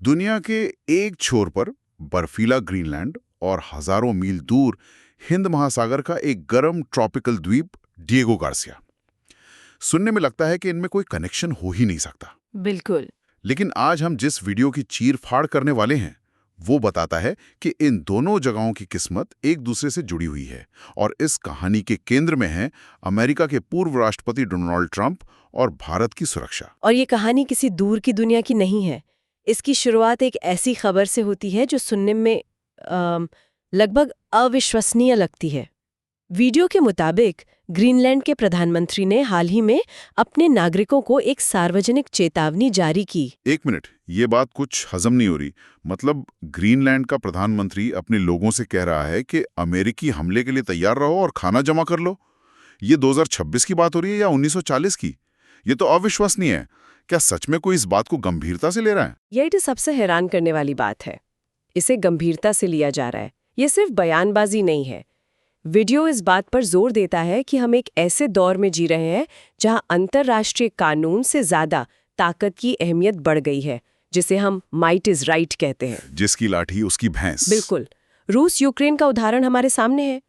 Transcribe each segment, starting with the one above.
दुनिया के एक छोर पर बर्फीला ग्रीनलैंड और हजारों मील दूर हिंद महासागर का एक गर्म ट्रॉपिकल द्वीप डिएगो गार्सिया। सुनने में लगता है कि इनमें कोई कनेक्शन हो ही नहीं सकता। बिल्कुल। लेकिन आज हम जिस वीडियो की चीर फाड़ करने वाले हैं वो बताता है कि इन दोनों जगहों की किस्मत एक दूसरे से जुड़ी हुई है और इस कहानी के केंद्र में है अमेरिका के पूर्व राष्ट्रपति डोनाल्ड ट्रंप और भारत की सुरक्षा। और ये कहानी किसी दूर की दुनिया की नहीं है। इसकी शुरुआत एक ऐसी खबर से होती है जो सुनने में लगभग अविश्वसनीय लगती है। वीडियो के मुताबिक ग्रीनलैंड के प्रधानमंत्री ने हाल ही में अपने नागरिकों को एक सार्वजनिक चेतावनी जारी की। एक मिनट, ये बात कुछ हजम नहीं हो रही। मतलब ग्रीनलैंड का प्रधानमंत्री अपने लोगों से कह रहा है कि अमेरिकी हमले के लिए तैयार रहो और खाना जमा कर लो। ये 2026 की बात हो रही है या 1940 की? ये तो अविश्वसनीय है। क्या सच में कोई इस बात को गंभीरता से ले रहा है? यही तो सबसे हैरान करने वाली बात है। इसे गंभीरता से लिया जा रहा है। ये सिर्फ बयानबाजी नहीं है। वीडियो इस बात पर जोर देता है कि हम एक ऐसे दौर में जी रहे हैं जहां अंतर्राष्ट्रीय कानून से ज्यादा ताकत की अहमियत बढ़ गई है, जिसे हम माइट इज राइट कहते हैं। जिसकी लाठी उसकी भैंस। बिल्कुल। रूस यूक्रेन का उदाहरण हमारे सामने है।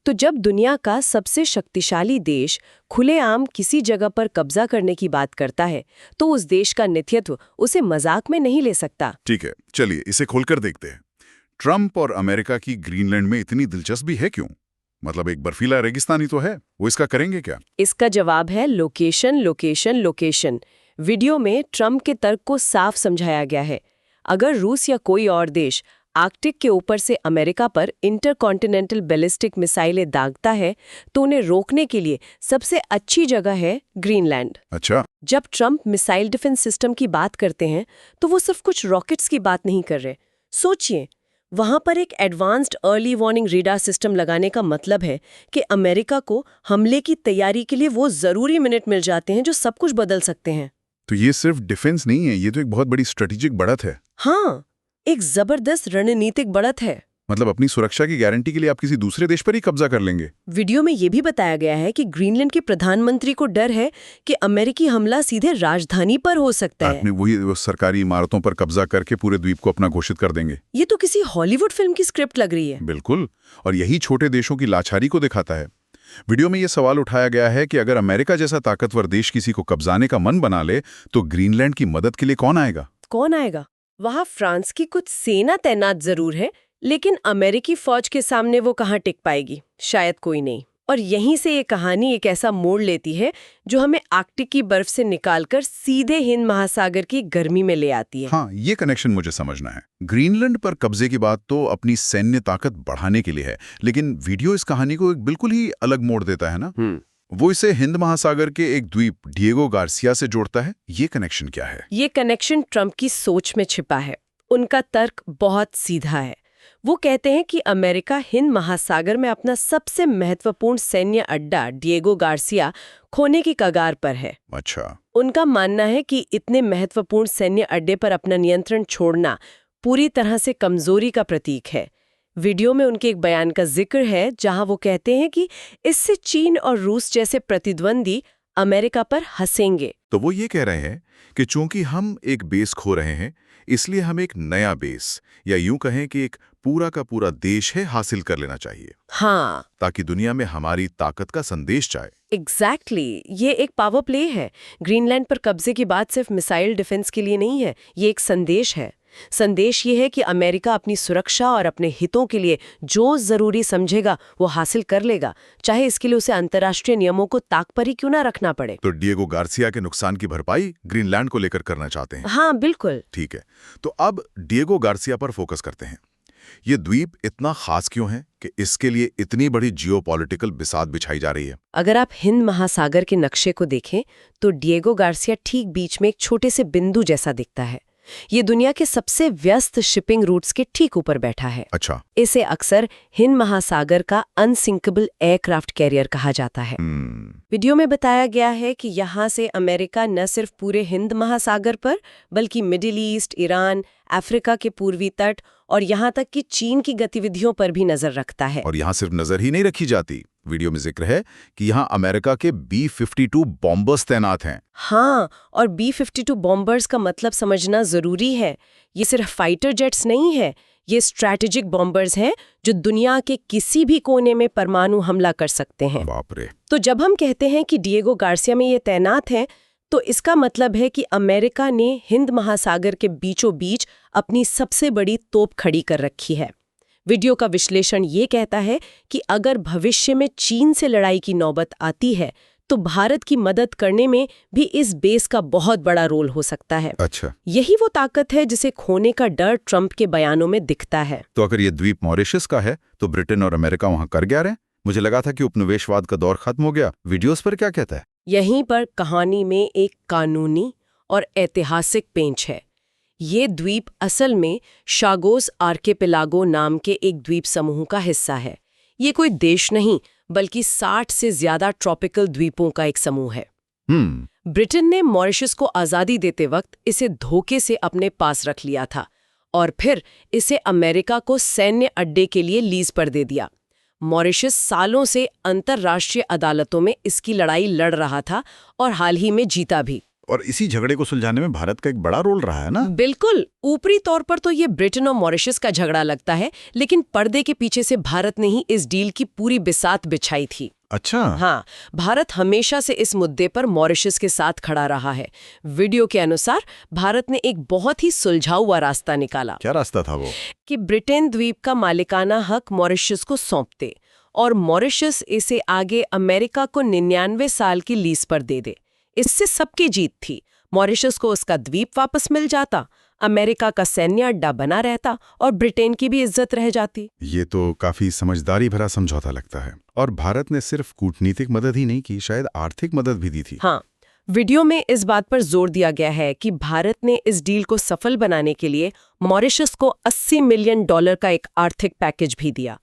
तो जब दुनिया का सबसे शक्तिशाली देश खुलेआम किसी जगह पर कब्जा करने की बात करता है तो उस देश का नेतृत्व उसे मजाक में नहीं ले सकता। ठीक है, चलिए इसे खोलकर देखते हैं। ट्रंप और अमेरिका की ग्रीनलैंड में इतनी दिलचस्पी है क्यों? मतलब एक बर्फीला रेगिस्तान ही तो है, वो इसका करेंगे क्या? इसका जवाब है लोकेशन, लोकेशन, लोकेशन। वीडियो में ट्रंप के तर्क को साफ समझाया गया है। अगर रूस या कोई और देश आर्कटिक के ऊपर से अमेरिका पर इंटरकॉन्टिनेंटल बैलिस्टिक मिसाइलें दागता है तो उन्हें रोकने के लिए सबसे अच्छी जगह है ग्रीनलैंड। अच्छा। जब ट्रंप मिसाइल डिफेंस सिस्टम की बात करते हैं तो वो सिर्फ कुछ रॉकेट्स की बात नहीं कर रहे। सोचिए, वहां पर एक advanced early warning radar system लगाने का मतलब है कि अमेरिका को हमले की तैयारी के लिए वो जरूरी मिनट मिल जाते हैं जो सब कुछ बदल सकते हैं। तो ये सिर्फ डिफेंस नहीं है, ये तो एक बहुत बड़ी स्ट्रेटेजिक बढ़त है। हाँ, एक जबरदस्त रणनीतिक बढ़त है। मतलब अपनी सुरक्षा की गारंटी के लिए आप किसी दूसरे देश पर ही कब्जा कर लेंगे। वीडियो में ये भी बताया गया है कि ग्रीनलैंड के प्रधानमंत्री को डर है कि अमेरिकी हमला सीधे राजधानी पर हो सकता है। वो सरकारी इमारतों पर कब्जा करके पूरे द्वीप को अपना घोषित कर देंगे। ये तो किसी हॉलीवुड फिल्म की स्क्रिप्ट लग रही है। बिल्कुल, और यही छोटे देशों की लाचारी को दिखाता है। वीडियो में यह सवाल उठाया गया है कि अगर अमेरिका जैसा ताकतवर देश किसी को कब्जाने का मन बना ले तो ग्रीनलैंड की मदद के लिए कौन आएगा? कौन आएगा? वहां फ्रांस की कुछ सेना तैनात जरूर है, लेकिन अमेरिकी फौज के सामने वो कहां टिक पाएगी? शायद कोई नहीं। और यहीं से ये कहानी एक ऐसा मोड़ लेती है जो हमें आर्कटिक की बर्फ से निकालकर सीधे हिंद महासागर की गर्मी में ले आती है। हाँ, ये कनेक्शन मुझे समझना है। ग्रीनलैंड पर कब्जे की बात तो अपनी सैन्य ताकत बढ़ाने के लिए है, लेकिन वीडियो इस कहानी को एक बिल्कुल ही अलग मोड़ देता है ना। वो इसे हिंद महासागर के एक द्वीप डिएगो गार्सिया से जोड़ता है। ये कनेक्शन क्या है? ये कनेक्शन ट्रंप की सोच में छिपा है। उनका तर्क बहुत सीधा है। वो कहते हैं कि अमेरिका हिंद महासागर में अपना सबसे महत्वपूर्ण सैन्य अड्डा डिएगो गार्सिया खोने की कगार पर है। अच्छा। उनका मानना है कि इतने महत्वपूर्ण सैन्य अड्डे पर अपना नियंत्रण छोड़ना पूरी तरह से कमजोरी का प्रतीक है। वीडियो में उनके एक बयान का जिक्र है जहां वो कहते हैं कि इससे चीन और रूस जैसे प्रतिद्वंदी अमेरिका पर हंसेंगे। तो वो ये कह रहे हैं कि चूंकि हम एक बेस खो रहे हैं, इसलिए हम एक नया बेस, या यूं कहें कि एक पूरा का पूरा देश है, हासिल कर लेना चाहिए। हाँ, ताकि दुनिया में हमारी ताकत का संदेश जाए। एग्जैक्टली। ये एक पावर प्ले है। ग्रीनलैंड पर कब्जे की बात सिर्फ मिसाइल डिफेंस के लिए नहीं है, ये एक संदेश है। संदेश ये है कि अमेरिका अपनी सुरक्षा और अपने हितों के लिए जो जरूरी समझेगा वो हासिल कर लेगा, चाहे इसके लिए उसे अंतर्राष्ट्रीय नियमों को ताक पर ही क्यों ना रखना पड़े। तो डिएगो गार्सिया के नुकसान की भरपाई ग्रीनलैंड को लेकर करना चाहते हैं? हाँ, बिल्कुल। ठीक है, तो अब डिएगो गार्सिया पर फोकस करते हैं। ये द्वीप इतना खास क्यों है कि इसके लिए इतनी बड़ी जियोपॉलिटिकल बिसात बिछाई जा रही है? अगर आप हिंद महासागर के नक्शे को देखें तो डिएगो गार्सिया ठीक बीच में एक छोटे से बिंदु जैसा दिखता है। ये दुनिया के सबसे व्यस्त शिपिंग रूट्स के ठीक ऊपर बैठा है। अच्छा। इसे अक्सर हिंद महासागर का अनसिंकेबल एयरक्राफ्ट कैरियर कहा जाता है। वीडियो में बताया गया है कि यहाँ से अमेरिका न सिर्फ पूरे हिंद महासागर पर बल्कि मिडिल ईस्ट, ईरान, अफ्रीका के पूर्वी तट और यहाँ तक कि चीन की गतिविधियों पर भी नजर रखता है। और यहाँ सिर्फ नजर ही नहीं रखी जाती, वीडियो में जिक्र है कि यहाँ अमेरिका के B-52 बॉम्बर्स तैनात हैं। हाँ, और B-52 बॉम्बर्स का मतलब समझना जरूरी है। ये सिर्फ फाइटर जेट्स नहीं है, ये स्ट्रैटेजिक बॉम्बर्स हैं जो दुनिया के किसी भी कोने में परमाणु हमला कर सकते हैं। बाप रे। तो जब हम कहते हैं कि डिएगो गार्सिया में ये तैनात हैं, तो इसका मतलब है कि अमेरिका ने हिंद महासागर के बीचों बीच अपनी सबसे बड़ी तोप खड़ी कर रखी है। वीडियो का विश्लेषण ये कहता है कि अगर भविष्य में चीन से लड़ाई की नौबत आती है तो भारत की मदद करने में भी इस बेस का बहुत बड़ा रोल हो सकता है। अच्छा, यही वो ताकत है जिसे खोने का डर ट्रंप के बयानों में दिखता है। तो अगर ये द्वीप मॉरिशस का है तो ब्रिटेन और अमेरिका वहां कर क्या रहे हैं? मुझे लगा था कि उपनिवेशवाद का दौर खत्म हो गया। वीडियोस पर क्या कहता है? यहीं पर कहानी में एक कानूनी और ऐतिहासिक पेंच है। ये द्वीप असल में शागोस आर्किपेलागो नाम के एक द्वीप समूह का हिस्सा है। ये कोई देश नहीं बल्कि 60 से ज्यादा ट्रॉपिकल द्वीपों का एक समूह है। ब्रिटेन ने मॉरिशस को आज़ादी देते वक्त इसे धोखे से अपने पास रख लिया था और फिर इसे अमेरिका को सैन्य अड्डे के लिए लीज पर दे दिया। मॉरिशस सालों से अंतर्राष्ट्रीय अदालतों में इसकी लड़ाई लड़ रहा था और हाल ही में जीता भी। और इसी झगड़े को सुलझाने में भारत का एक बड़ा रोल रहा है ना? बिल्कुल। ऊपरी तौर पर तो ये ब्रिटेन और मॉरिशस का झगड़ा लगता है, लेकिन पर्दे के पीछे से भारत ने ही इस डील की पूरी बिसात बिछाई थी। अच्छा। हाँ, भारत हमेशा से इस मुद्दे पर मॉरिशस के साथ खड़ा रहा है। वीडियो के अनुसार भारत ने एक बहुत ही सुलझा हुआ रास्ता निकाला। क्या रास्ता था वो? कि ब्रिटेन द्वीप का मालिकाना हक मॉरिशस को सौंपते और मॉरिशस इसे आगे अमेरिका को 99 साल की लीज पर दे दे। इससे सबकी जीत थी। मॉरिशस को उसका द्वीप वापस मिल जाता, अमेरिका का सैन्य अड्डा बना रहता और ब्रिटेन की भी इज्जत रह जाती। ये तो काफी समझदारी भरा समझौता लगता है। और भारत ने सिर्फ कूटनीतिक मदद ही नहीं की, शायद आर्थिक मदद भी दी थी। हाँ, वीडियो में इस बात पर जोर दिया गया है कि भारत ने इस डील को सफल बनाने के लिए मॉरिशस को $80 मिलियन का एक आर्थिक पैकेज भी दिया।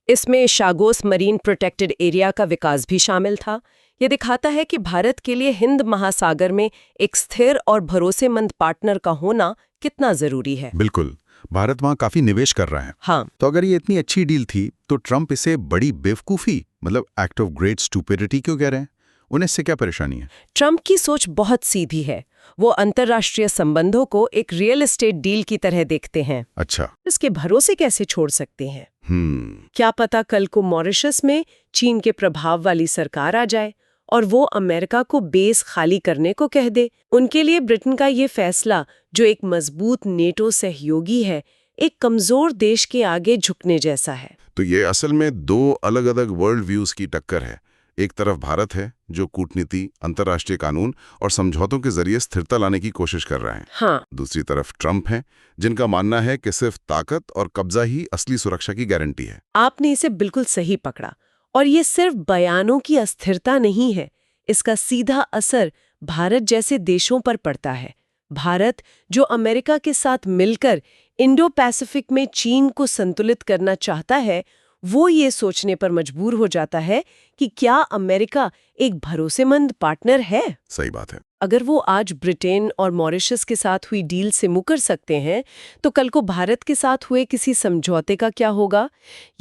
इसमें शागोस मरीन प्रोटेक्टेड एरिया का विकास भी शामिल था। ये दिखाता है कि भारत के लिए हिंद महासागर में एक स्थिर और भरोसेमंद पार्टनर का होना कितना जरूरी है। बिल्कुल, भारत वहाँ काफी निवेश कर रहा है। हाँ, तो अगर ये इतनी अच्छी डील थी तो ट्रंप इसे बड़ी बेवकूफी, मतलब एक्ट ऑफ ग्रेट स्टुपिडिटी क्यों कह रहे हैं? उन्हें इससे क्या परेशानी है? ट्रंप की सोच बहुत सीधी है। वो अंतर्राष्ट्रीय संबंधों को एक रियल एस्टेट डील की तरह देखते हैं। अच्छा। इसके भरोसे कैसे छोड़ सकते हैं? हम्म। क्या पता कल को मॉरिशस में चीन के प्रभाव वाली सरकार आ जाए और वो अमेरिका को बेस खाली करने को कह दे। उनके लिए ब्रिटेन का ये फैसला, जो एक मजबूत नेटो सहयोगी है, एक कमजोर देश के आगे झुकने जैसा है। तो ये असल में दो अलग अलग वर्ल्ड व्यूज की टक्कर है। एक तरफ भारत है जो कूटनीति, अंतर्राष्ट्रीय कानून और समझौतों के जरिए स्थिरता लाने की कोशिश कर रहा है। हाँ, दूसरी तरफ ट्रंप है जिनका मानना है कि सिर्फ ताकत और कब्जा ही असली सुरक्षा की गारंटी है। आपने इसे बिल्कुल सही पकड़ा। और ये सिर्फ बयानों की अस्थिरता नहीं है, इसका सीधा असर भारत जैसे देशों पर पड़ता है। भारत, जो अमेरिका के साथ मिलकर इंडो पैसिफिक में चीन को संतुलित करना चाहता है, वो ये सोचने पर मजबूर हो जाता है कि क्या अमेरिका एक भरोसेमंद पार्टनर है। सही बात है। अगर वो आज ब्रिटेन और मॉरिशस के साथ हुई डील से मुकर सकते हैं, तो कल को भारत के साथ हुए किसी समझौते का क्या होगा?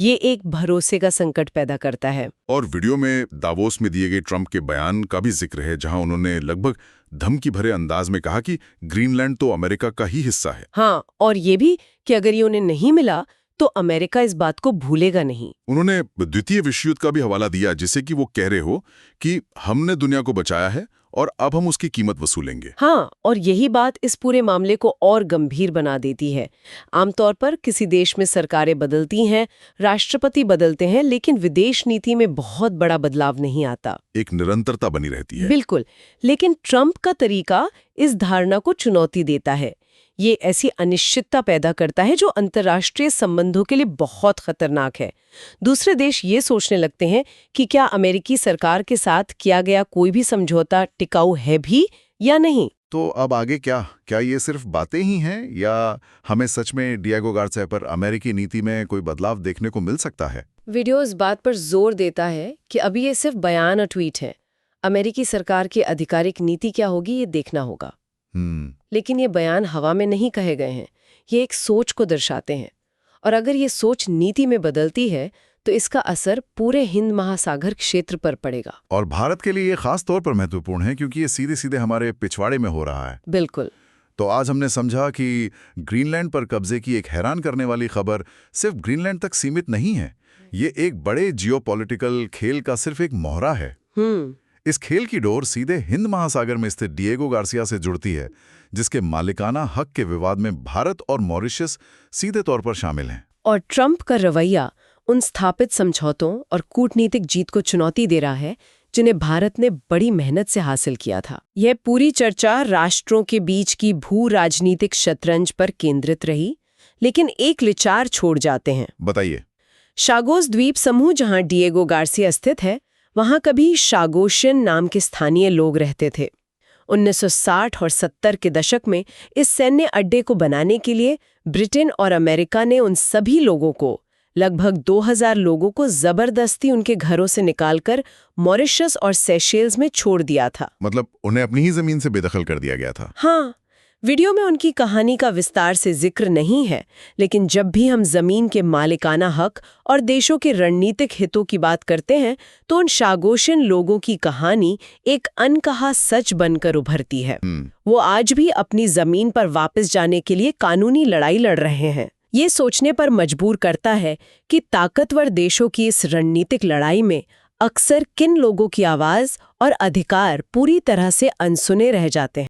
ये एक भरोसे का संकट पैदा करता है। और वीडियो में दावोस में दिए गए ट्रंप के बयान का भी जिक्र है, जहां उन्होंने लगभग धमकी भरे अंदाज में कहा कि ग्रीनलैंड तो अमेरिका का ही हिस्सा है। हाँ, और ये भी कि अगर ये उन्हें नहीं मिला तो अमेरिका इस बात को भूलेगा नहीं। उन्होंने द्वितीय विश्व युद्ध का भी हवाला दिया, जिसे कि वो कह रहे हो कि हमने दुनिया को बचाया है और अब हम उसकी कीमत वसूलेंगे। हाँ, और यही बात इस पूरे मामले को और गंभीर बना देती है। आमतौर पर किसी देश में सरकारें बदलती हैं, राष्ट्रपति बदलते हैं, लेकिन विदेश नीति में बहुत बड़ा बदलाव नहीं आता। एक निरंतरता बनी रहती है। बिल्कुल, लेकिन ट्रंप का तरीका इस धारणा को चुनौती देता है। ये ऐसी अनिश्चितता पैदा करता है जो अंतर्राष्ट्रीय संबंधों के लिए बहुत खतरनाक है। दूसरे देश ये सोचने लगते हैं कि क्या अमेरिकी सरकार के साथ किया गया कोई भी समझौता टिकाऊ है भी या नहीं। तो अब आगे क्या? क्या ये सिर्फ बातें ही हैं या हमें सच में डिएगो गार्सिया पर अमेरिकी नीति में कोई बदलाव देखने को मिल सकता है? वीडियो इस बात पर जोर देता है कि अभी ये सिर्फ बयान और ट्वीट है। अमेरिकी सरकार की आधिकारिक नीति क्या होगी ये देखना होगा। लेकिन ये बयान हवा में नहीं कहे गए हैं, ये एक सोच को दर्शाते हैं। और अगर ये सोच नीति में बदलती है तो इसका असर पूरे हिंद महासागर क्षेत्र पर पड़ेगा। और भारत के लिए ये खास तौर पर महत्वपूर्ण है क्योंकि ये सीधे सीधे हमारे पिछवाड़े में हो रहा है। बिल्कुल। तो आज हमने समझा कि ग्रीनलैंड पर कब्जे की एक हैरान करने वाली खबर सिर्फ ग्रीनलैंड तक सीमित नहीं है। ये एक बड़े जियोपॉलिटिकल खेल का सिर्फ एक मोहरा है। इस खेल की डोर सीधे हिंद महासागर में स्थित डिएगो गार्सिया से जुड़ती है, जिसके मालिकाना हक के विवाद में भारत और मॉरिशस सीधे तौर पर शामिल हैं। और ट्रंप का रवैया उन स्थापित समझौतों और कूटनीतिक जीत को चुनौती दे रहा है जिन्हें भारत ने बड़ी मेहनत से हासिल किया था। यह पूरी चर्चा राष्ट्रों के बीच की भू राजनीतिक शतरंज पर केंद्रित रही, लेकिन एक विचार छोड़ जाते हैं। बताइए। शागोस द्वीप समूह जहां डिएगो गार्सिया स्थित है, वहां कभी शागोशियन नाम के स्थानीय लोग रहते थे। 1960 और 70 के दशक में इस सैन्य अड्डे को बनाने के लिए ब्रिटेन और अमेरिका ने उन सभी लोगों को, लगभग 2000 लोगों को जबरदस्ती उनके घरों से निकालकर मॉरिशस और सेशेल्स में छोड़ दिया था। मतलब उन्हें अपनी ही जमीन से बेदखल कर दिया गया था। हाँ, वीडियो में उनकी कहानी का विस्तार से जिक्र नहीं है, लेकिन जब भी हम जमीन के मालिकाना हक और देशों के रणनीतिक हितों की बात करते हैं, तो उन शागोशियन लोगों की कहानी एक अनकहा सच बनकर उभरती है। वो आज भी अपनी जमीन पर वापस जाने के लिए कानूनी लड़ाई लड़ रहे हैं। ये सोचने पर मजबूर करता है कि ताकतवर देशों की इस रणनीतिक लड़ाई में अक्सर किन लोगों की आवाज और अधिकार पूरी तरह से अनसुने रह जाते हैं।